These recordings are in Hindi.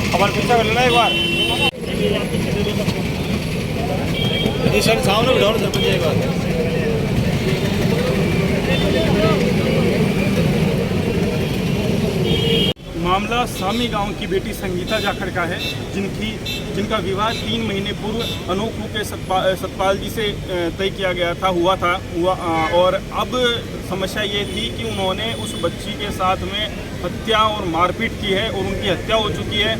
हमारे पीछे कर लेना एक बार सर सामने बिठाओ ना सरपंच एक बार। मामला सामी गांव की बेटी संगीता जाखड़ का है, जिनका विवाह 3 महीने पूर्व अनोखू के सतपाल जी से तय किया गया था और अब समस्या ये थी कि उन्होंने उस बच्ची के साथ में हत्या और मारपीट की है और उनकी हत्या हो चुकी है।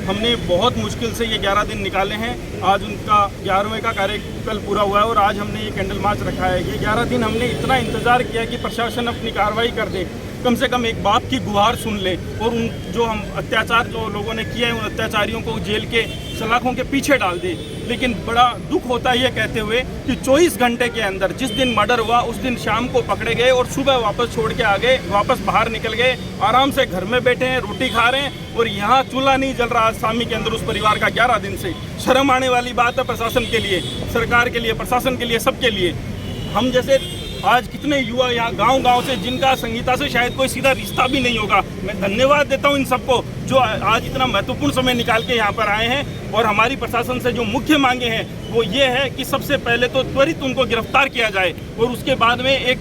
हमने बहुत मुश्किल से ये 11 दिन निकाले हैं। आज उनका 11वें का कार्यकाल पूरा हुआ है और आज हमने ये कैंडल मार्च रखा है। ये 11 दिन हमने इतना इंतज़ार किया कि प्रशासन अपनी कार्रवाई कर दे, कम से कम एक बाप की गुहार सुन ले और उन जो हम अत्याचार जो लोगों ने किया है उन अत्याचारियों को जेल के सलाखों के पीछे डाल दे। लेकिन बड़ा दुख होता है ये कहते हुए कि 24 घंटे के अंदर जिस दिन मर्डर हुआ उस दिन शाम को पकड़े गए और सुबह वापस छोड़ के आ गए, वापस बाहर निकल गए, आराम से घर में बैठे हैं, रोटी खा रहे हैं और यहाँ चूल्हा नहीं जल रहा सामी के अंदर उस परिवार का 11 दिन से। शर्म आने वाली बात है प्रशासन के लिए, सरकार के लिए, प्रशासन के लिए, सबके लिए। हम जैसे आज कितने युवा यहाँ गांव-गांव से, जिनका संगीता से शायद कोई सीधा रिश्ता भी नहीं होगा, मैं धन्यवाद देता हूँ इन सबको जो आज इतना महत्वपूर्ण समय निकाल के यहाँ पर आए हैं। और हमारी प्रशासन से जो मुख्य मांगे हैं वो ये है कि सबसे पहले तो त्वरित उनको गिरफ्तार किया जाए और उसके बाद में एक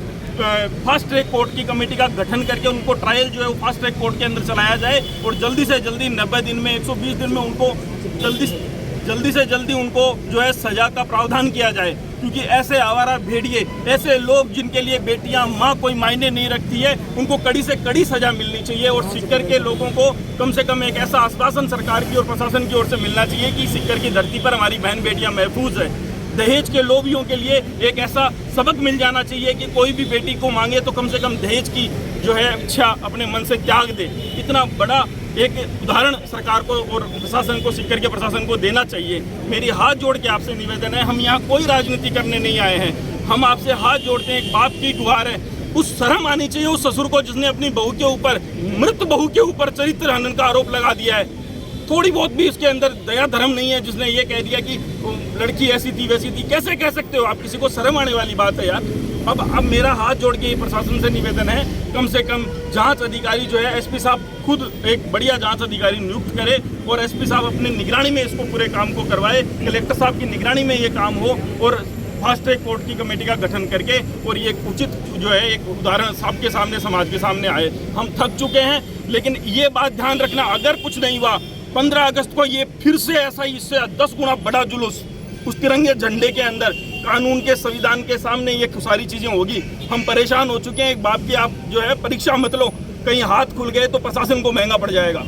फास्ट ट्रैक कोर्ट की कमेटी का गठन करके उनको ट्रायल जो है वो फास्ट ट्रैक कोर्ट के अंदर चलाया जाए और जल्दी से जल्दी 90 दिन में 120 दिन में उनको जल्दी से जल्दी उनको जो है सजा का प्रावधान किया जाए। क्योंकि ऐसे आवारा भेड़िए, ऐसे लोग जिनके लिए बेटियां माँ कोई मायने नहीं रखती है, उनको कड़ी से कड़ी सजा मिलनी चाहिए। और सिक्कर के लोगों को कम से कम एक ऐसा आश्वासन सरकार की और प्रशासन की ओर से मिलना चाहिए कि सिक्कर की धरती पर हमारी बहन बेटियां महफूज है। दहेज के लोभियों के लिए एक ऐसा सबक मिल जाना चाहिए कि कोई भी बेटी को मांगे तो कम से कम दहेज की जो है इच्छा अपने मन से त्याग दे। इतना बड़ा एक उदाहरण सरकार को और प्रशासन को, सिक्कर के प्रशासन को देना चाहिए। मेरी हाथ जोड़ के आपसे निवेदन है, हम यहाँ कोई राजनीति करने नहीं आए हैं, हम आपसे हाथ जोड़ते हैं, एक बाप की गुहार है। उस शर्म आनी चाहिए उस ससुर को जिसने अपनी बहू के ऊपर, मृत बहू के ऊपर चरित्र हनन का आरोप लगा दिया है। थोड़ी बहुत भी उसके अंदर दया धर्म नहीं है, जिसने ये कह दिया कि लड़की ऐसी थी वैसी थी। कैसे कह सकते हो आप? किसी को शर्म आने वाली बात है यार। अब मेरा हाथ जोड़ के प्रशासन से निवेदन है, कम से कम जांच अधिकारी जो है, एसपी साहब खुद एक बढ़िया जांच अधिकारी नियुक्त करे और एसपी साहब अपने निगरानी में इसको पूरे काम को करवाए, कलेक्टर साहब की निगरानी में ये काम हो और फास्ट ट्रैक कोर्ट की कमेटी का गठन करके और ये उचित जो है एक उदाहरण सबके सामने, समाज के सामने आए। हम थक चुके हैं, लेकिन ये बात ध्यान रखना, अगर कुछ नहीं हुआ 15 अगस्त को ये फिर से ऐसा ही, इससे 10 गुना बड़ा जुलूस उस तिरंगे झंडे के अंदर, कानून के, संविधान के सामने ये सारी चीजें होगी। हम परेशान हो चुके हैं। एक बाप की आप जो है परीक्षा मत लो, कहीं हाथ खुल गए तो प्रशासन को महंगा पड़ जाएगा।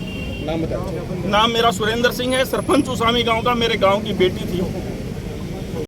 नाम मेरा सुरेंद्र सिंह है, सरपंच उसामी गांव का, मेरे गांव की बेटी थी।